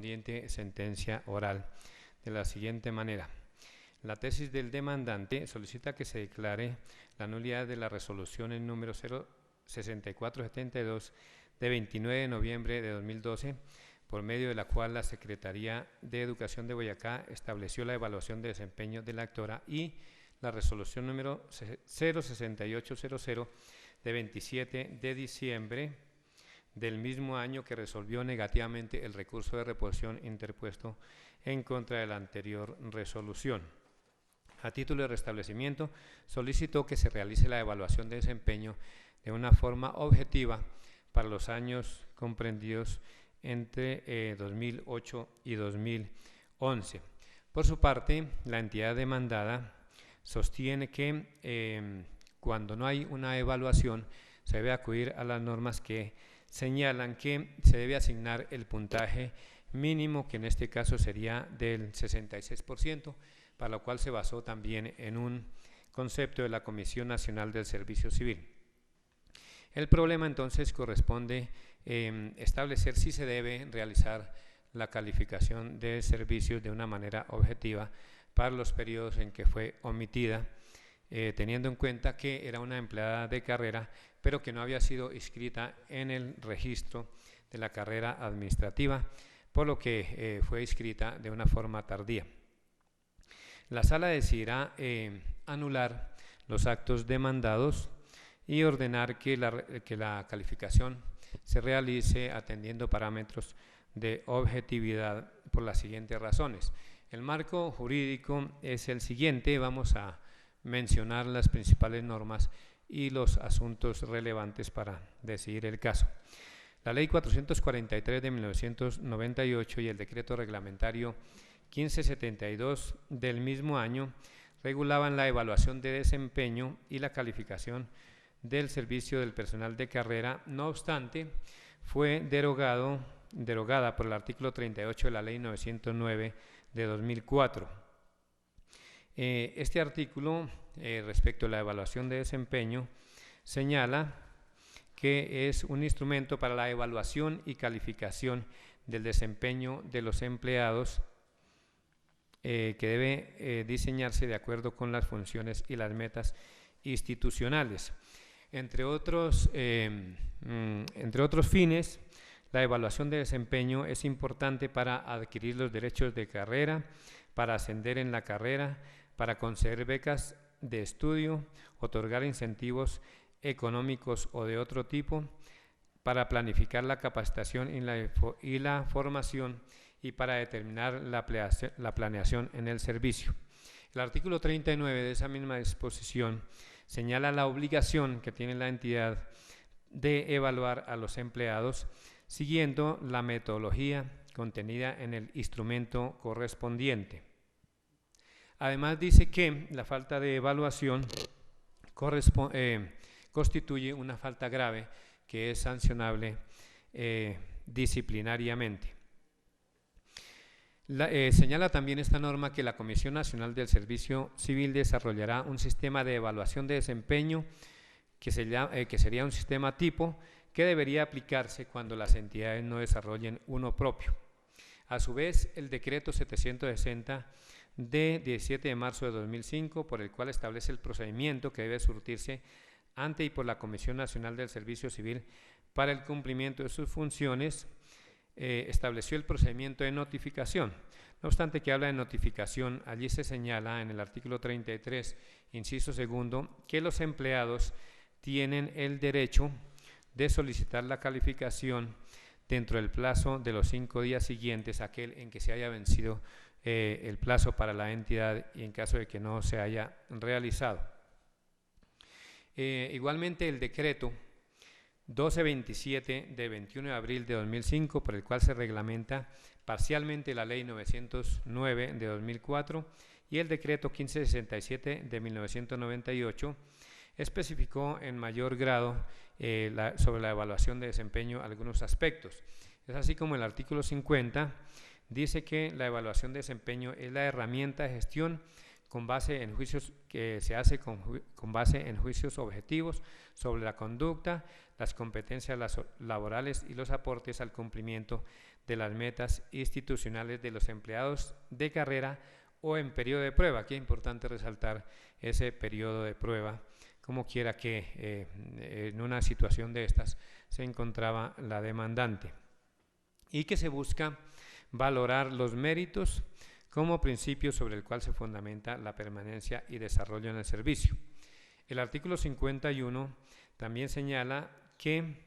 sentencia oral de la siguiente manera. La tesis del demandante solicita que se declare la nulidad de la resolución en número 06472 de 29 de noviembre de 2012, por medio de la cual la Secretaría de Educación de Boyacá estableció la evaluación de desempeño de la actora, y la resolución número 06800 de 27 de diciembre del mismo año, que resolvió negativamente el recurso de reposición interpuesto en contra de la anterior resolución. A título de restablecimiento, solicitó que se realice la evaluación de desempeño de una forma objetiva para los años comprendidos entre 2008 y 2011. Por su parte, la entidad demandada sostiene que cuando no hay una evaluación se debe acudir a las normas que señalan que se debe asignar el puntaje mínimo, que en este caso sería del 66%, para lo cual se basó también en un concepto de la Comisión Nacional del Servicio Civil. El problema entonces corresponde establecer si se debe realizar la calificación de servicios de una manera objetiva para los periodos en que fue omitida, teniendo en cuenta que era una empleada de carrera, pero que no había sido inscrita en el registro de la carrera administrativa, por lo que fue inscrita de una forma tardía. La sala decidirá anular los actos demandados y ordenar que la calificación se realice atendiendo parámetros de objetividad por las siguientes razones. El marco jurídico es el siguiente. Vamos a mencionar las principales normas y los asuntos relevantes para decidir el caso. La Ley 443 de 1998 y el Decreto Reglamentario 1572 del mismo año regulaban la evaluación de desempeño y la calificación del servicio del personal de carrera. No obstante, fue derogada por el artículo 38 de la Ley 909 de 2004. Este artículo, respecto a la evaluación de desempeño, señala que es un instrumento para la evaluación y calificación del desempeño de los empleados, que debe diseñarse de acuerdo con las funciones y las metas institucionales. Entre otros fines, la evaluación de desempeño es importante para adquirir los derechos de carrera, para ascender en la carrera, para conceder becas de estudio, otorgar incentivos económicos o de otro tipo, para planificar la capacitación y la formación, y para determinar la planeación en el servicio. El artículo 39 de esa misma disposición señala la obligación que tiene la entidad de evaluar a los empleados siguiendo la metodología contenida en el instrumento correspondiente. Además, dice que la falta de evaluación constituye una falta grave que es sancionable disciplinariamente. Señala también esta norma que la Comisión Nacional del Servicio Civil desarrollará un sistema de evaluación de desempeño que sería un sistema tipo, que debería aplicarse cuando las entidades no desarrollen uno propio. A su vez, el decreto 760 de 17 de marzo de 2005, por el cual establece el procedimiento que debe surtirse ante y por la Comisión Nacional del Servicio Civil para el cumplimiento de sus funciones, estableció el procedimiento de notificación. No obstante que habla de notificación, allí se señala en el artículo 33, inciso segundo, que los empleados tienen el derecho de solicitar la calificación dentro del plazo de los 5 días siguientes a aquel en que se haya vencido el plazo para la entidad, y en caso de que no se haya realizado. Igualmente, el decreto 1227 de 21 de abril de 2005, por el cual se reglamenta parcialmente la Ley 909 de 2004 y el decreto 1567 de 1998, especificó en mayor grado sobre la evaluación de desempeño algunos aspectos. Es así como el artículo 50 dice que la evaluación de desempeño es la herramienta de gestión con base en juicios que se hace con base en juicios objetivos sobre la conducta, las competencias laborales y los aportes al cumplimiento de las metas institucionales de los empleados de carrera o en periodo de prueba. Aquí es importante resaltar ese periodo de prueba, como quiera que en una situación de estas se encontraba la demandante, y que se busca valorar los méritos como principio sobre el cual se fundamenta la permanencia y desarrollo en el servicio. El artículo 51 también señala que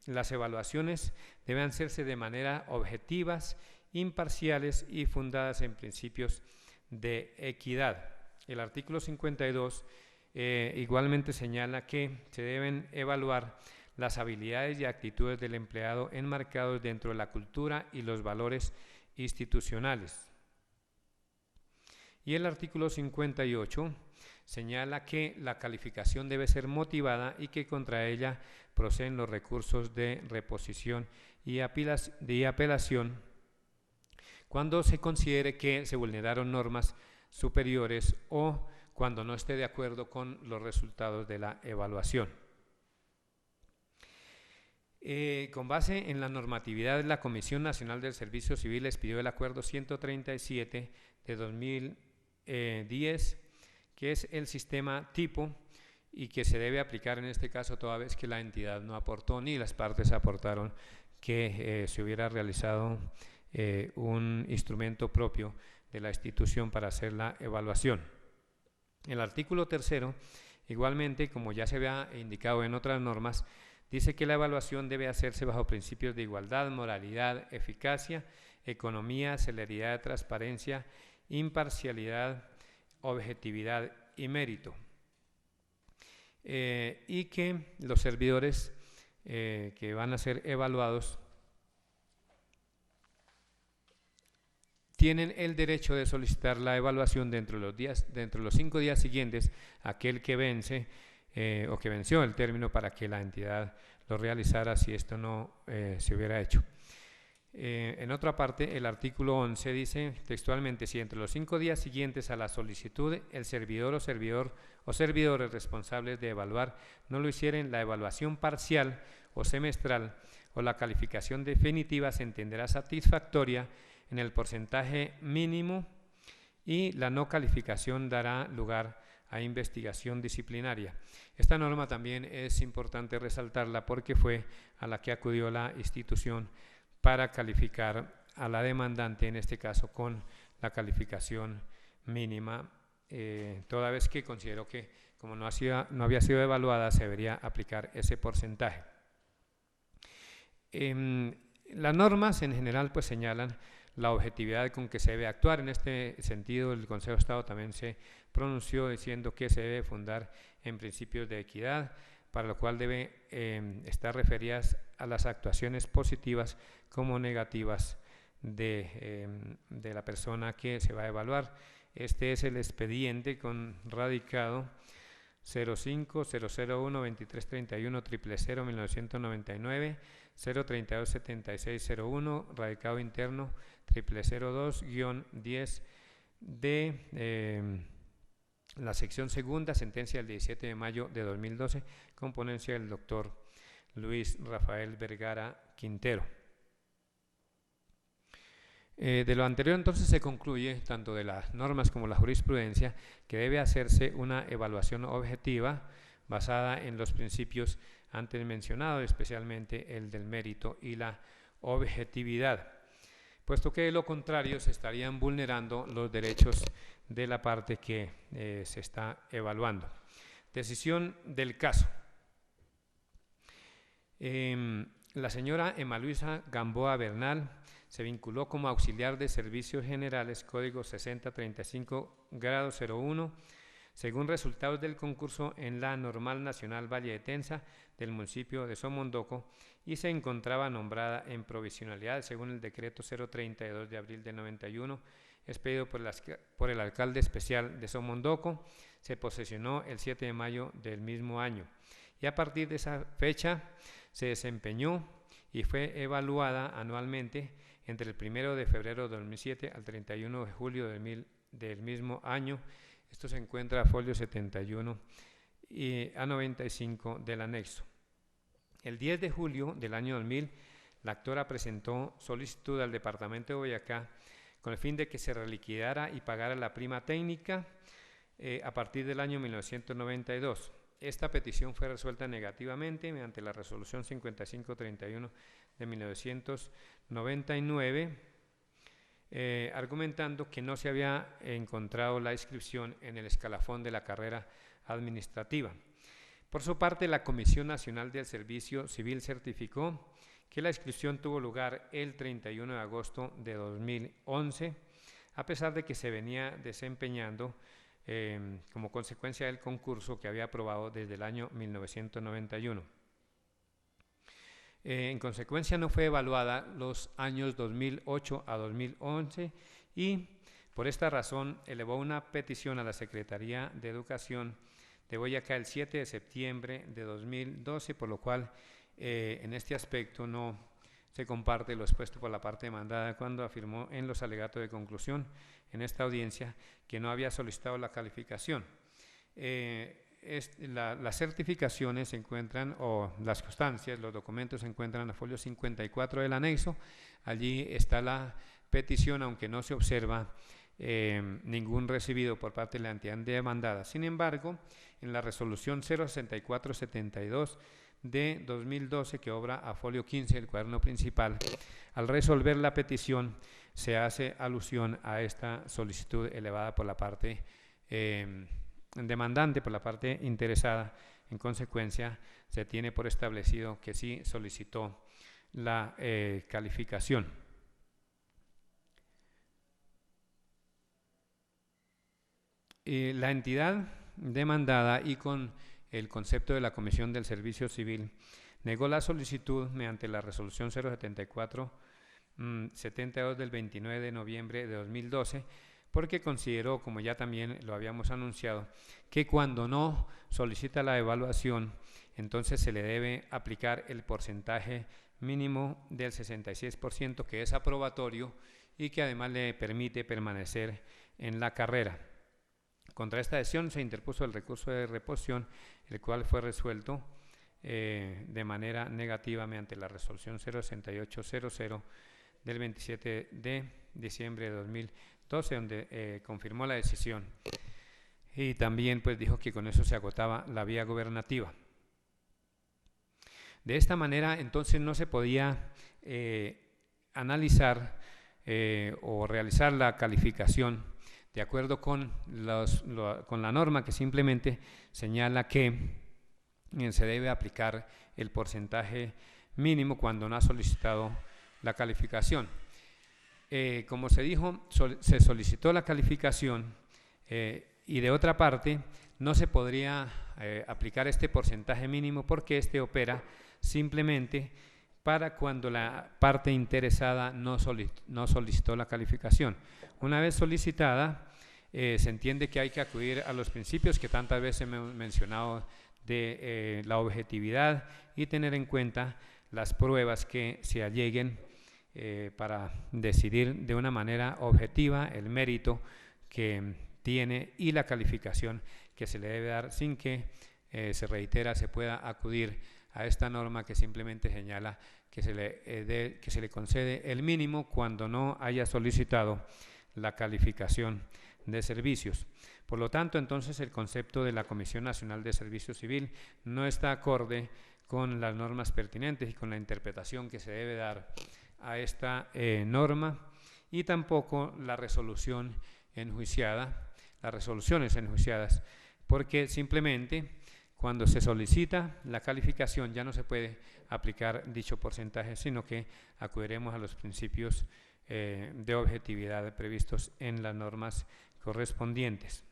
las evaluaciones deben hacerse de manera objetivas, imparciales y fundadas en principios de equidad. El artículo 52 igualmente señala que se deben evaluar las habilidades y actitudes del empleado enmarcados dentro de la cultura y los valores institucionales. Y el artículo 58 señala que la calificación debe ser motivada y que contra ella proceden los recursos de reposición y apelación cuando se considere que se vulneraron normas superiores o cuando no esté de acuerdo con los resultados de la evaluación. Con base en la normatividad, la Comisión Nacional del Servicio Civil expidió el Acuerdo 137 de 2010, que es el sistema tipo y que se debe aplicar en este caso toda vez que la entidad no aportó ni las partes aportaron que se hubiera realizado un instrumento propio de la institución para hacer la evaluación. El artículo 3, igualmente, como ya se había indicado en otras normas, dice que la evaluación debe hacerse bajo principios de igualdad, moralidad, eficacia, economía, celeridad, transparencia, imparcialidad, objetividad y mérito. Y que los servidores que van a ser evaluados tienen el derecho de solicitar la evaluación dentro de los 5 días siguientes a aquel que vence o que venció el término para que la entidad lo realizara si esto no se hubiera hecho. En otra parte, el artículo 11 dice textualmente: si entre los 5 días siguientes a la solicitud el servidor o servidores responsables de evaluar no lo hicieren, la evaluación parcial o semestral o la calificación definitiva se entenderá satisfactoria en el porcentaje mínimo y la no calificación dará lugar a investigación disciplinaria. Esta norma también es importante resaltarla porque fue a la que acudió la institución para calificar a la demandante, en este caso con la calificación mínima, toda vez que consideró que como no había sido evaluada se debería aplicar ese porcentaje. Las normas en general pues señalan la objetividad con que se debe actuar. En este sentido, el Consejo de Estado también se pronunció diciendo que se debe fundar en principios de equidad, para lo cual debe estar referidas a las actuaciones positivas como negativas de la persona que se va a evaluar. Este es el expediente con radicado 05-001-2331-000-1999, 032-7601, radicado interno 0002-10 de la sección segunda, sentencia del 17 de mayo de 2012, con ponencia del doctor Luis Rafael Vergara Quintero. De lo anterior entonces se concluye, tanto de las normas como la jurisprudencia, que debe hacerse una evaluación objetiva basada en los principios antes mencionados, especialmente el del mérito y la objetividad, puesto que de lo contrario se estarían vulnerando los derechos de la parte que se está evaluando. Decisión del caso. La señora Emma Luisa Gamboa Bernal se vinculó como auxiliar de servicios generales, código 6035, grado 01, según resultados del concurso en la Normal Nacional Valle de Tenza del municipio de Somondoco, y se encontraba nombrada en provisionalidad según el decreto 032 de abril del 91, expedido por el alcalde especial de Somondoco. Se posesionó el 7 de mayo del mismo año, y a partir de esa fecha se desempeñó y fue evaluada anualmente entre el 1 de febrero de 2007 al 31 de julio de del mismo año. Esto se encuentra a folio 71 y a 95 del anexo. El 10 de julio del año 2000, la actora presentó solicitud al Departamento de Boyacá con el fin de que se reliquidara y pagara la prima técnica a partir del año 1992. Esta petición fue resuelta negativamente mediante la resolución 5531 de 1999, argumentando que no se había encontrado la inscripción en el escalafón de la carrera administrativa. Por su parte, la Comisión Nacional del Servicio Civil certificó que la inscripción tuvo lugar el 31 de agosto de 2011, a pesar de que se venía desempeñando como consecuencia del concurso que había aprobado desde el año 1991. En consecuencia, no fue evaluada los años 2008 a 2011 y por esta razón elevó una petición a la Secretaría de Educación de Boyacá el 7 de septiembre de 2012, por lo cual en este aspecto no se comparte lo expuesto por la parte demandada cuando afirmó en los alegatos de conclusión en esta audiencia que no había solicitado la calificación. Las certificaciones se encuentran, o las constancias, los documentos se encuentran en el folio 54 del anexo. Allí está la petición, aunque no se observa ningún recibido por parte de la entidad demandada. Sin embargo, en la resolución 06472 de 2012, que obra a folio 15 del cuaderno principal, al resolver la petición se hace alusión a esta solicitud elevada por la parte demandante, por la parte interesada. En consecuencia, se tiene por establecido que sí solicitó la calificación. La entidad demandada, y con el concepto de la Comisión del Servicio Civil, negó la solicitud mediante la resolución 074-72 del 29 de noviembre de 2012, porque consideró, como ya también lo habíamos anunciado, que cuando no solicita la evaluación, entonces se le debe aplicar el porcentaje mínimo del 66%, que es aprobatorio y que además le permite permanecer en la carrera. Contra esta decisión se interpuso el recurso de reposición, el cual fue resuelto de manera negativa mediante la resolución 06800 del 27 de diciembre de 2012, donde confirmó la decisión y también pues dijo que con eso se agotaba la vía gubernativa. De esta manera entonces no se podía analizar o realizar la calificación de acuerdo con la norma que simplemente señala que se debe aplicar el porcentaje mínimo cuando no ha solicitado la calificación. Como se dijo, se solicitó la calificación y de otra parte no se podría aplicar este porcentaje mínimo porque este opera simplemente para cuando la parte interesada no solicitó la calificación. Una vez solicitada, se entiende que hay que acudir a los principios que tantas veces hemos mencionado de la objetividad y tener en cuenta las pruebas que se alleguen para decidir de una manera objetiva el mérito que tiene y la calificación que se le debe dar, sin que se reitera, se pueda acudir a esta norma que simplemente señala que se le concede el mínimo cuando no haya solicitado la calificación de servicios. Por lo tanto, entonces el concepto de la Comisión Nacional de Servicio Civil no está acorde con las normas pertinentes y con la interpretación que se debe dar a esta norma, y tampoco la resolución enjuiciada, las resoluciones enjuiciadas, porque simplemente cuando se solicita la calificación ya no se puede aplicar dicho porcentaje, sino que acudiremos a los principios de objetividad previstos en las normas correspondientes.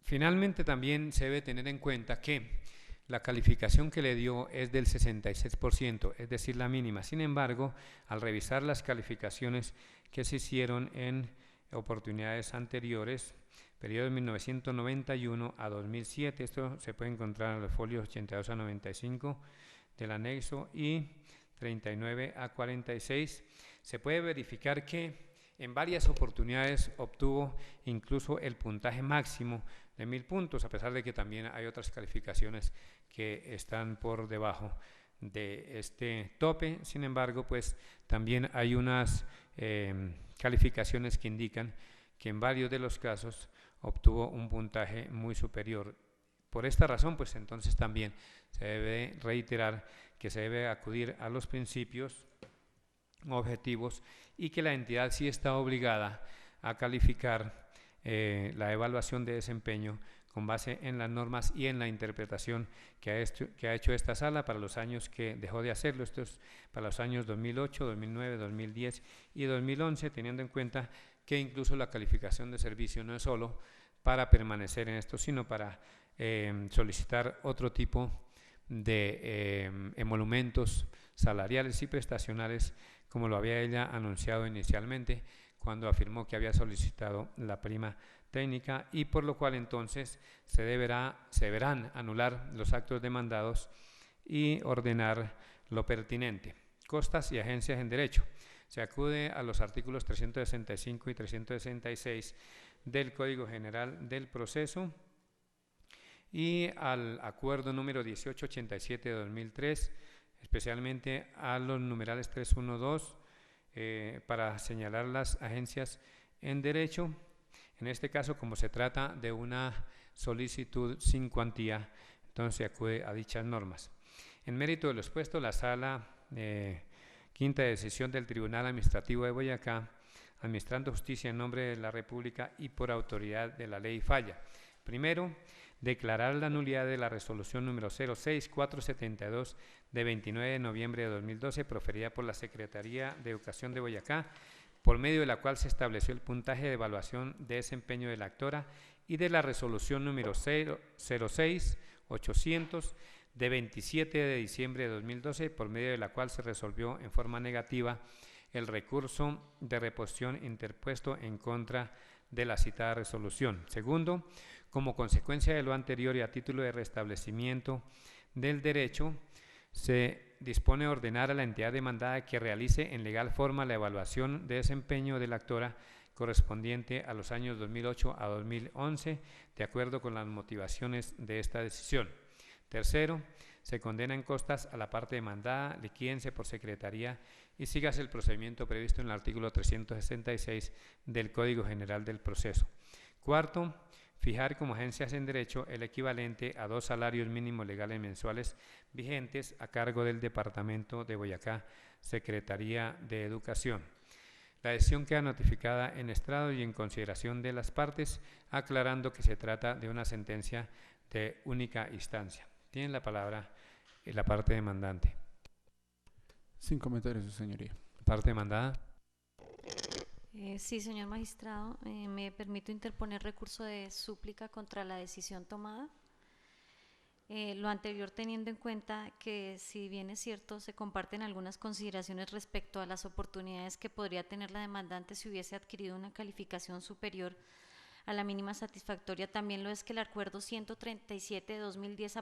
Finalmente también se debe tener en cuenta que la calificación que le dio es del 66%, es decir, la mínima. Sin embargo, al revisar las calificaciones que se hicieron en oportunidades anteriores, periodo 1991 a 2007. Esto se puede encontrar en los folios 82 a 95 del anexo y 39 a 46. Se puede verificar que en varias oportunidades obtuvo incluso el puntaje máximo de 1000 puntos, a pesar de que también hay otras calificaciones que están por debajo de este tope. Sin embargo, pues también hay unas calificaciones que indican que en varios de los casos obtuvo un puntaje muy superior. Por esta razón, pues entonces también se debe reiterar que se debe acudir a los principios objetivos y que la entidad sí está obligada a calificar la evaluación de desempeño con base en las normas y en la interpretación que ha hecho esta sala para los años que dejó de hacerlo. Esto es para los años 2008, 2009, 2010 y 2011, teniendo en cuenta que incluso la calificación de servicio no es solo para permanecer en esto, sino para solicitar otro tipo de emolumentos salariales y prestacionales, como lo había ella anunciado inicialmente cuando afirmó que había solicitado la prima técnica, y por lo cual entonces se deberán anular los actos demandados y ordenar lo pertinente. Costas y agencias en derecho. Se acude a los artículos 365 y 366 del Código General del Proceso y al acuerdo número 1887 de 2003, especialmente a los numerales 312 para señalar las agencias en derecho. En este caso, como se trata de una solicitud sin cuantía, entonces se acude a dichas normas. En mérito de lo expuesto, la Sala Quinta Decisión del Tribunal Administrativo de Boyacá, administrando justicia en nombre de la República y por autoridad de la ley, falla. Primero, declarar la nulidad de la resolución número 06472 de 29 de noviembre de 2012, proferida por la Secretaría de Educación de Boyacá, por medio de la cual se estableció el puntaje de evaluación de desempeño de la actora, y de la resolución número 06800 de 27 de diciembre de 2012, por medio de la cual se resolvió en forma negativa el recurso de reposición interpuesto en contra de la citada resolución. Segundo, como consecuencia de lo anterior y a título de restablecimiento del derecho, se dispone ordenar a la entidad demandada que realice en legal forma la evaluación de desempeño de la actora correspondiente a los años 2008 a 2011, de acuerdo con las motivaciones de esta decisión. Tercero, se condena en costas a la parte demandada, liquídense por secretaría y sígase el procedimiento previsto en el artículo 366 del Código General del Proceso. Cuarto, fijar como agencias en derecho el equivalente a 2 salarios mínimos legales mensuales vigentes a cargo del Departamento de Boyacá, Secretaría de Educación. La decisión queda notificada en estrado y en consideración de las partes, aclarando que se trata de una sentencia de única instancia. Tiene la palabra la parte demandante. Sin comentarios, su señoría. Parte demandada. Sí, señor magistrado, me permito interponer recurso de súplica contra la decisión tomada. Lo anterior teniendo en cuenta que, si bien es cierto, se comparten algunas consideraciones respecto a las oportunidades que podría tener la demandante si hubiese adquirido una calificación superior a la mínima satisfactoria, también lo es que el acuerdo 137 de 2010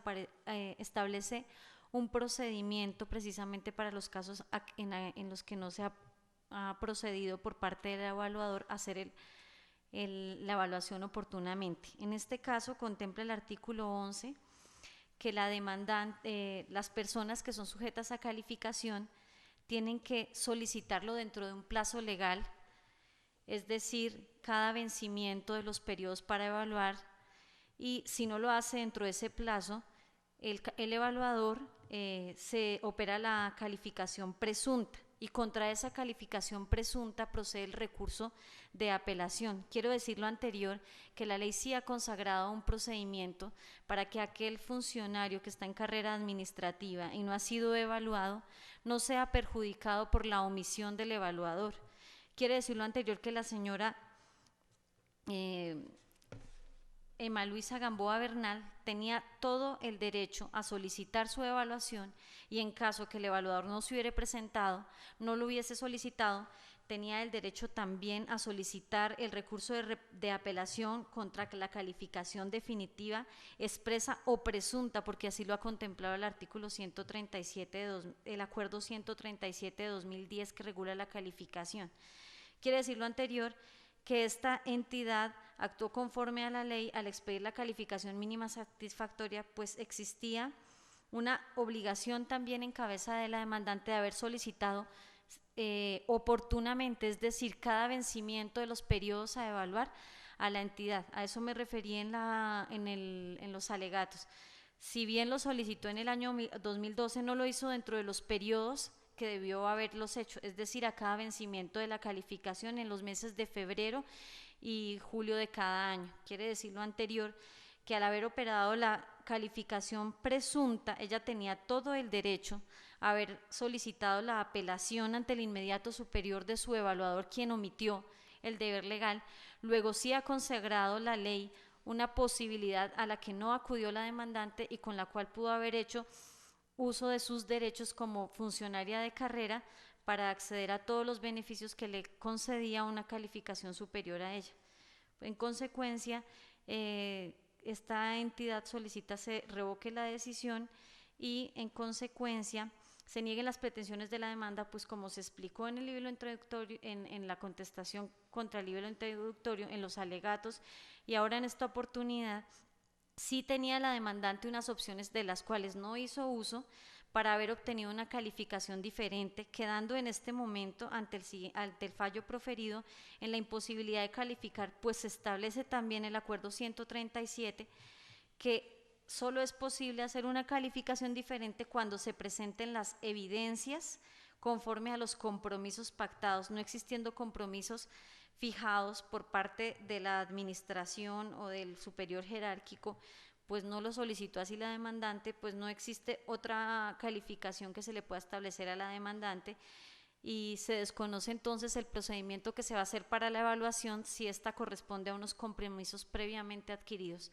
establece un procedimiento precisamente para los casos en los que no se ha procedido por parte del evaluador a hacer la evaluación oportunamente. En este caso contempla el artículo 11 que la demandante, las personas que son sujetas a calificación tienen que solicitarlo dentro de un plazo legal, es decir, cada vencimiento de los periodos para evaluar, y si no lo hace dentro de ese plazo, el evaluador se opera la calificación presunta, y contra esa calificación presunta procede el recurso de apelación. Quiero decir lo anterior, que la ley sí ha consagrado un procedimiento para que aquel funcionario que está en carrera administrativa y no ha sido evaluado no sea perjudicado por la omisión del evaluador. Quiere decir lo anterior, que la señora Emma Luisa Gamboa Bernal tenía todo el derecho a solicitar su evaluación y en caso que el evaluador no se hubiera presentado, no lo hubiese solicitado, tenía el derecho también a solicitar el recurso de apelación contra la calificación definitiva, expresa o presunta, porque así lo ha contemplado el artículo 137, el acuerdo 137 de 2010 que regula la calificación. Quiere decir lo anterior, que esta entidad actuó conforme a la ley al expedir la calificación mínima satisfactoria, pues existía una obligación también en cabeza de la demandante de haber solicitado oportunamente, es decir, cada vencimiento de los periodos a evaluar a la entidad. A eso me referí en los alegatos. Si bien lo solicitó en el año 2012, no lo hizo dentro de los periodos que debió haberlos hecho, es decir, a cada vencimiento de la calificación en los meses de febrero y julio de cada año. Quiere decir lo anterior, que al haber operado la calificación presunta, ella tenía todo el derecho a haber solicitado la apelación ante el inmediato superior de su evaluador, quien omitió el deber legal. Luego sí ha consagrado la ley una posibilidad a la que no acudió la demandante y con la cual pudo haber hecho uso de sus derechos como funcionaria de carrera para acceder a todos los beneficios que le concedía una calificación superior a ella. En consecuencia, esta entidad solicita se revoque la decisión y en consecuencia se nieguen las pretensiones de la demanda, pues como se explicó en el libro introductorio, en la contestación contra el libro introductorio, en los alegatos, y ahora en esta oportunidad sí tenía la demandante unas opciones de las cuales no hizo uso para haber obtenido una calificación diferente, quedando en este momento ante el fallo proferido en la imposibilidad de calificar, pues se establece también el acuerdo 137 que solo es posible hacer una calificación diferente cuando se presenten las evidencias conforme a los compromisos pactados, no existiendo compromisos fijados por parte de la administración o del superior jerárquico, pues no lo solicitó así la demandante, pues no existe otra calificación que se le pueda establecer a la demandante y se desconoce entonces el procedimiento que se va a hacer para la evaluación si ésta corresponde a unos compromisos previamente adquiridos.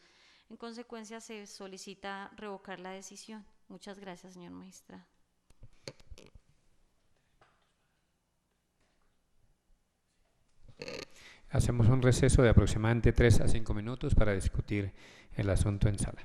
En consecuencia, se solicita revocar la decisión. Muchas gracias, señor magistrado. Hacemos un receso de aproximadamente 3 a 5 minutos para discutir el asunto en sala.